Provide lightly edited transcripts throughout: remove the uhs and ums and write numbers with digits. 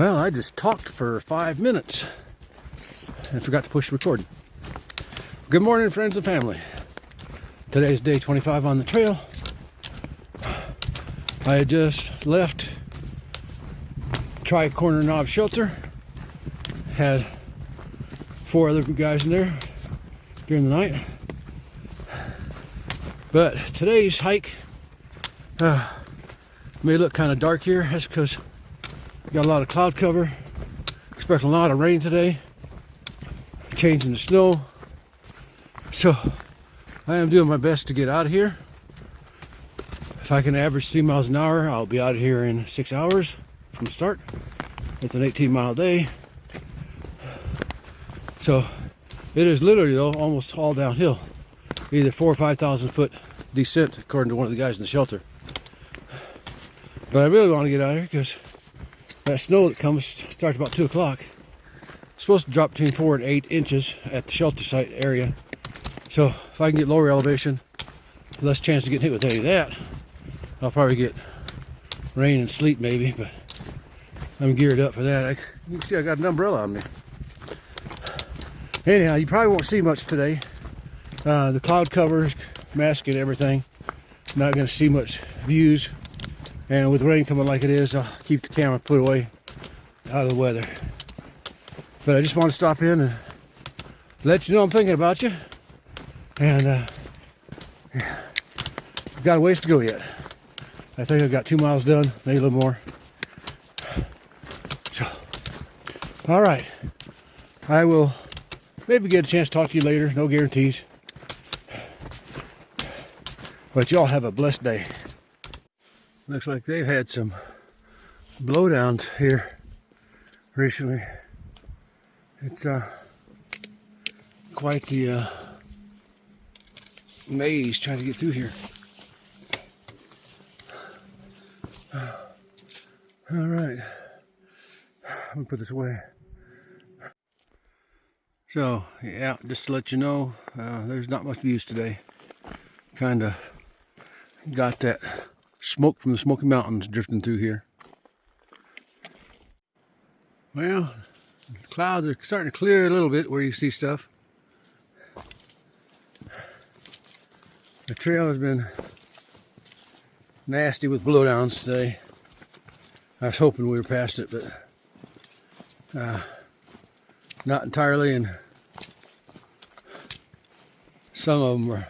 Well, I just talked for 5 minutes and forgot to push record. Good morning, friends and family. Today's day 25 on the trail. I had just left Tri-Corner Knob Shelter. Had 4 other guys in there during the night. But today's hike may look kind of dark here. That's because we got a lot of cloud cover. Expecting a lot of rain today. Changing the snow. So I am doing my best to get out of here. If I can average 3 miles an hour, I'll be out of here in 6 hours from start. It's an 18-mile day. So it is literally, though, almost all downhill. Either 4,000 or 5,000 foot descent, according to one of the guys in the shelter. But I really want to get out of here because that snow that comes starts about 2 o'clock. It's supposed to drop between 4 and 8 inches at the shelter site area. So if I can get lower elevation, less chance of getting hit with any of that. I'll probably get rain and sleet maybe, but I'm geared up for that. You can see I got an umbrella on me. Anyhow, you probably won't see much today. The cloud covers masking everything. Not going to see much views. And with rain coming like it is, I'll keep the camera put away out of the weather. But I just want to stop in and let you know I'm thinking about you. And we've got a ways to go yet. I think I've got 2 miles done, maybe a little more. So, all right. I will maybe get a chance to talk to you later. No guarantees. But y'all have a blessed day. Looks like they've had some blowdowns here recently. It's quite the maze trying to get through here. All right, I'm gonna put this away. So yeah, just to let you know, there's not much views today. Kind of got that smoke from the Smoky Mountains drifting through here. Well, the clouds are starting to clear a little bit where you see stuff. The trail has been nasty with blowdowns today. I was hoping we were past it, but not entirely, and some of them were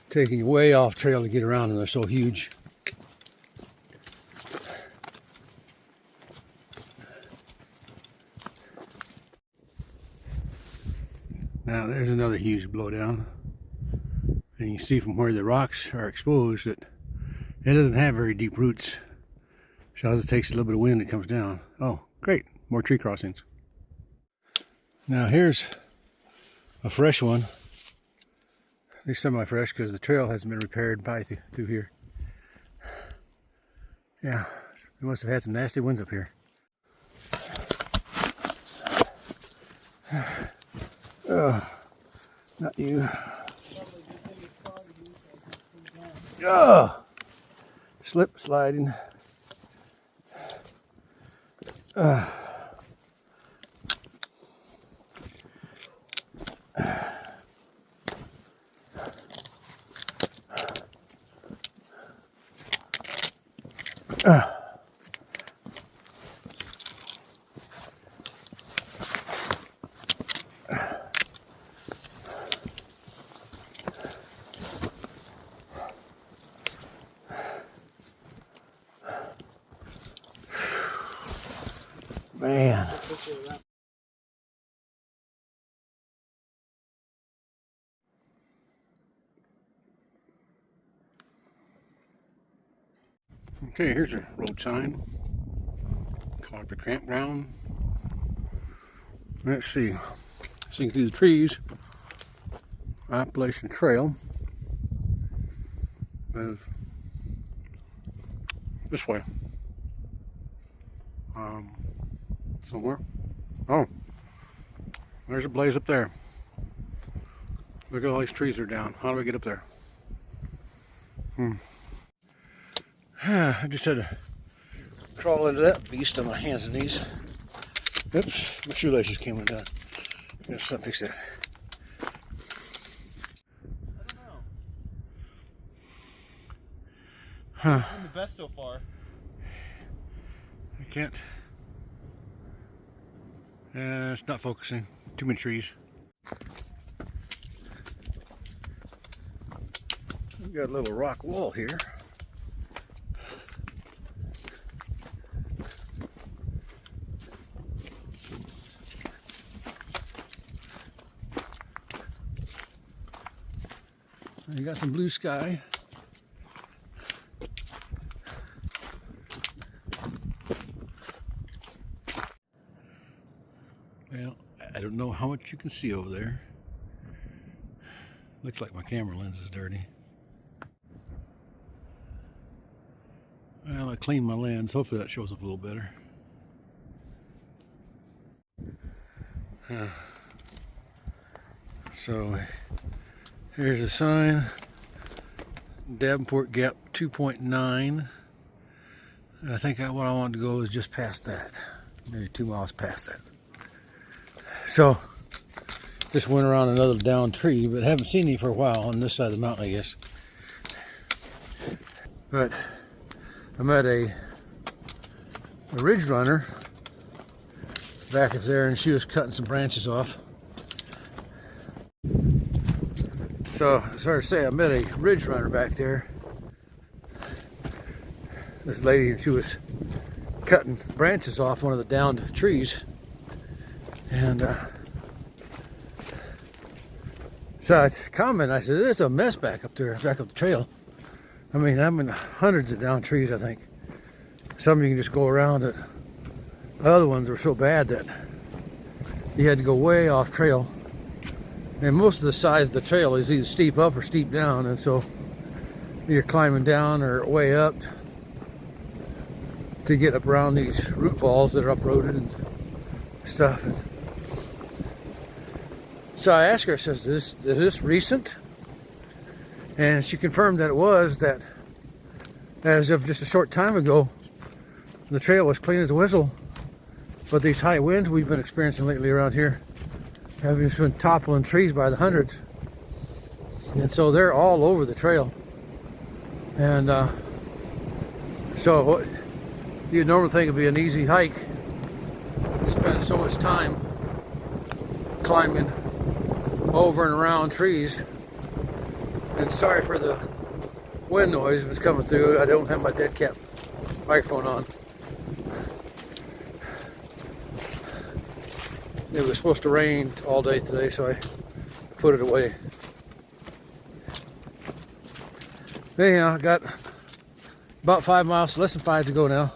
taking you way off trail to get around, and they're so huge. Now there's another huge blowdown, and you see from where the rocks are exposed that it doesn't have very deep roots. So it takes a little bit of wind, it comes down. Oh, great, more tree crossings. Now here's a fresh one. They're semi-fresh because the trail hasn't been repaired by through here. Yeah, they must have had some nasty winds up here. Not you. Slip sliding. Man. Okay, here's a road sign. Call it the campground. Let's see. Seeing through the trees. Appalachian Trail. Is this way. Somewhere. Oh, there's a blaze up there. Look at all these trees are down. How do we get up there? I just had to crawl into that beast on my hands and knees. Oops, my shoelaces came undone. I gotta fix that. I don't know. Huh. It's been the best so far. I can't. It's not focusing. Too many trees. We've got a little rock wall here. You got some blue sky. Well, I don't know how much you can see over there. Looks like my camera lens is dirty. Well, I cleaned my lens. Hopefully that shows up a little better. So here's a sign. Davenport Gap 2.9. And I think what I wanted to go is just past that. Maybe 2 miles past that. So just went around another downed tree, but haven't seen any for a while on this side of the mountain, I guess. But I met a ridge runner back up there, and she was cutting some branches off. So, sorry to say, I met a ridge runner back there. This lady, and she was cutting branches off one of the downed trees. And so I commented, I said, "It's a mess back up there, back up the trail." I mean, I'm in hundreds of downed trees, I think. Some you can just go around it. The other ones were so bad that you had to go way off trail. And most of the size of the trail is either steep up or steep down, and so you're climbing down or way up to get up around these root balls that are uprooted and stuff. And so I asked her, I says, is this recent? And she confirmed that it was, that as of just a short time ago, the trail was clean as a whistle. But these high winds we've been experiencing lately around here have just been toppling trees by the hundreds. And so they're all over the trail. And so what you'd normally think would be an easy hike, you spend so much time climbing over and around trees. And sorry for the wind noise that's coming through. I don't have my dead cat microphone on. It was supposed to rain all day today, so I put it away. Anyhow, I got about 5 miles, less than 5 to go now.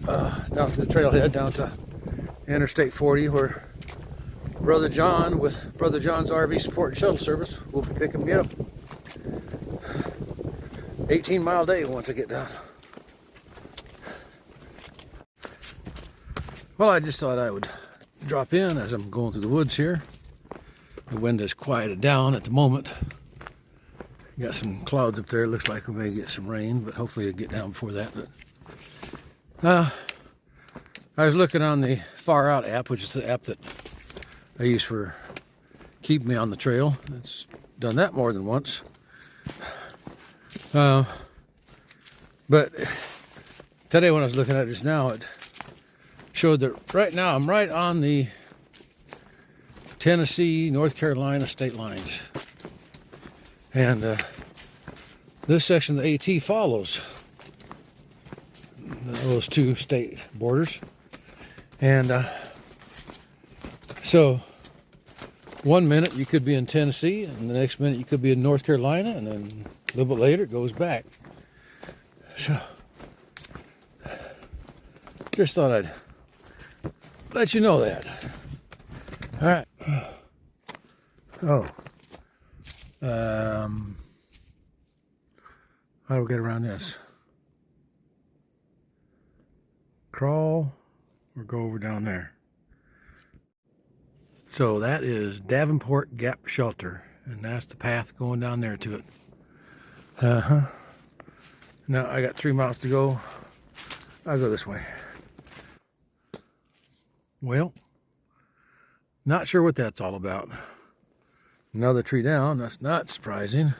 Down to the trailhead, down to Interstate 40, where Brother John with Brother John's RV Support and Shuttle Service will be picking me up. 18-mile day once I get down. Well, I just thought I would drop in as I'm going through the woods here. The wind has quieted down at the moment. Got some clouds up there. Looks like we may get some rain, but hopefully it'll get down before that. But I was looking on the Far Out app, which is the app that I use for keeping me on the trail. It's done that more than once. But today when I was looking at it just now, it showed that right now I'm right on the Tennessee, North Carolina state lines. And this section of the AT follows those two state borders. And so 1 minute you could be in Tennessee, and the next minute you could be in North Carolina, and then a little bit later it goes back. So just thought I'd let you know that. All right. How do we get around this? Crawl or go over down there? So that is Davenport Gap Shelter, and that's the path going down there to it. Now I got 3 miles to go. I'll go this way. Well, not sure what that's all about. Another tree down, that's not surprising.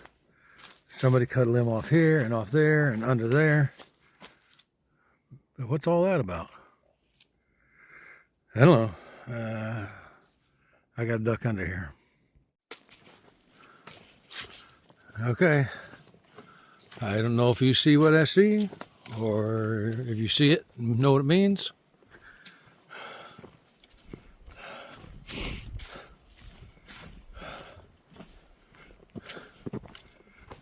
Somebody cut a limb off here and off there and under there. But what's all that about? I don't know. I got to duck under here. Okay. I don't know if you see what I see, or if you see it, know what it means.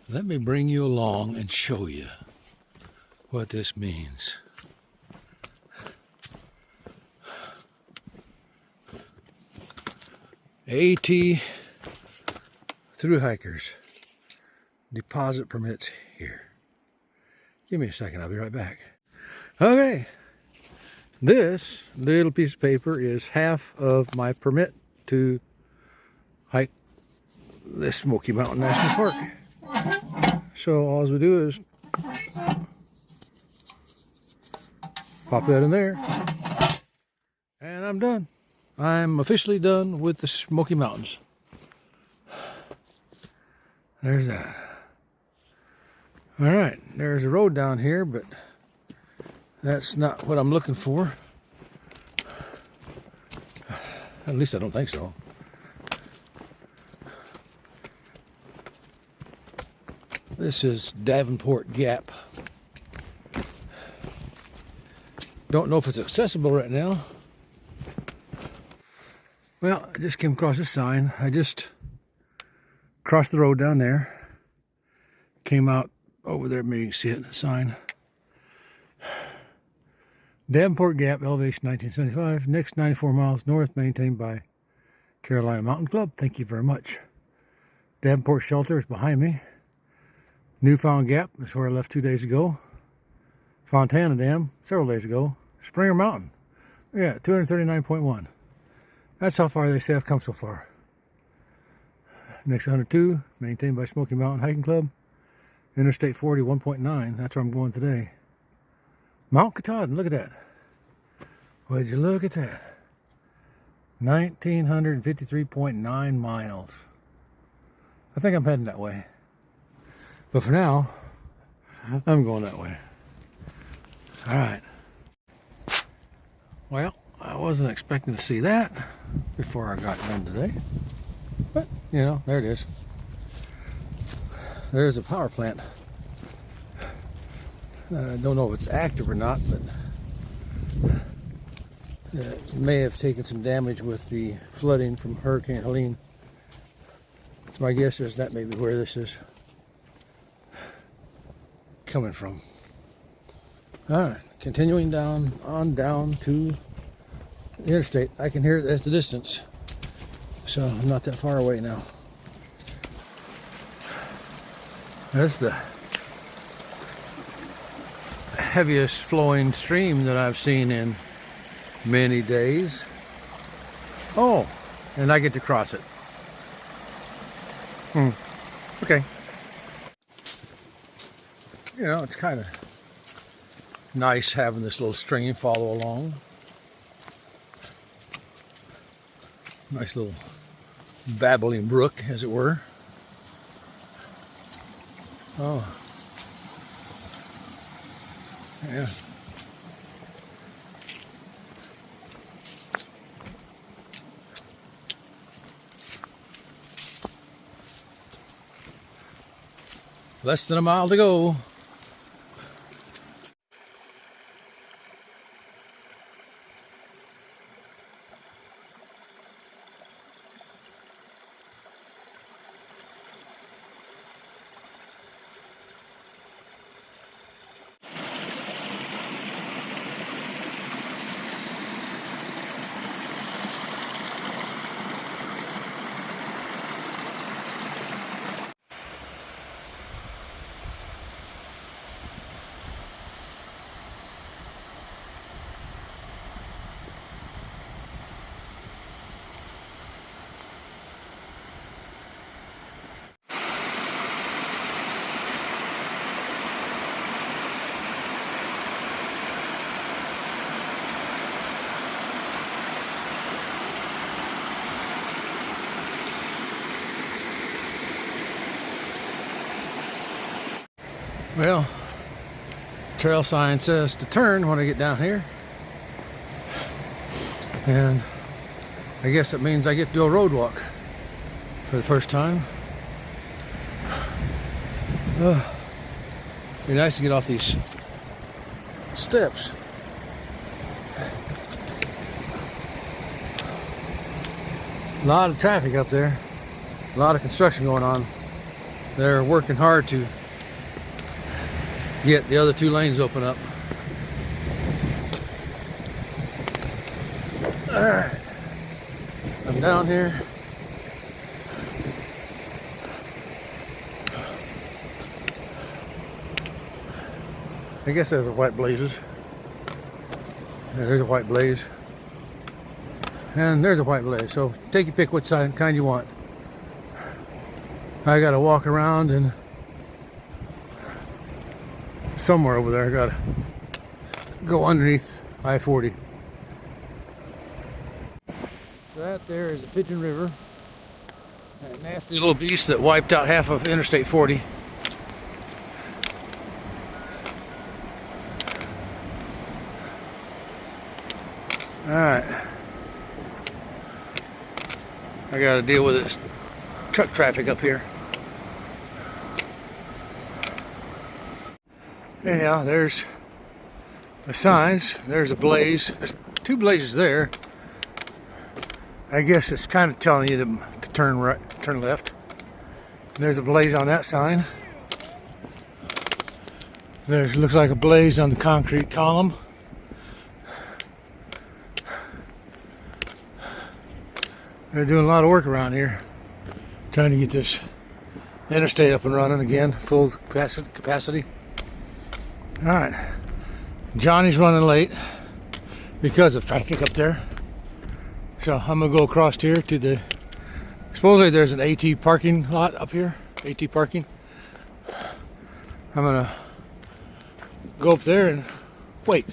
Let me bring you along and show you what this means. AT through hikers. Deposit permits here. Give me a second, I'll be right back. Okay. This little piece of paper is half of my permit to hike this Smoky Mountain National Park. So all we do is pop that in there, and I'm done. I'm officially done with the Smoky Mountains. There's that. All right, there's a road down here, but that's not what I'm looking for. At least I don't think so. This is Davenport Gap. Don't know if it's accessible right now. Well, I just came across this sign. I just crossed the road down there. Came out over there, maybe you can see it, the sign. Davenport Gap, elevation 1975. Next 94 miles north, maintained by Carolina Mountain Club. Thank you very much. Davenport Shelter is behind me. Newfound Gap is where I left 2 days ago. Fontana Dam, several days ago. Springer Mountain, yeah, 239.1. That's how far they say I've come so far. Next 102, maintained by Smoky Mountain Hiking Club. Interstate 40, 1.9. That's where I'm going today. Mount Katahdin, look at that. Would you look at that? 1,953.9 miles. I think I'm heading that way. But for now, I'm going that way. All right. Well, I wasn't expecting to see that before I got done today. But, you know, there it is. There's a power plant. I don't know if it's active or not, but it may have taken some damage with the flooding from Hurricane Helene. So my guess is that may be where this is coming from. All right, continuing down to the interstate. I can hear it at the distance, so I'm not that far away now. That's the heaviest flowing stream that I've seen in many days. Oh, and I get to cross it. Okay. You know, it's kind of nice having this little stream follow along. Nice little babbling brook, as it were. Oh. Yeah. Less than a mile to go. Well, trail sign says to turn when I get down here. And I guess it means I get to do a road walk for the first time. Be nice to get off these steps. A lot of traffic up there. A lot of construction going on. They're working hard to get the other 2 lanes open up. Alright. I'm down here. I guess there's a white blazes. Yeah, there's a white blaze. And there's a white blaze. So take your pick what kind you want. I gotta walk around and somewhere over there I gotta go underneath I-40. So that there is the Pigeon River. That nasty little beast that wiped out half of Interstate 40. Alright. I gotta deal with this truck traffic up here. Anyhow, there's the signs. There's a blaze. There's 2 blazes there. I guess it's kind of telling you to turn right, turn left. There's a blaze on that sign. There looks like a blaze on the concrete column. They're doing a lot of work around here, trying to get this interstate up and running again, full capacity. All right, Johnny's running late because of traffic up there. So I'm gonna go across here to the, supposedly there's an AT parking lot up here, AT parking. I'm gonna go up there and wait.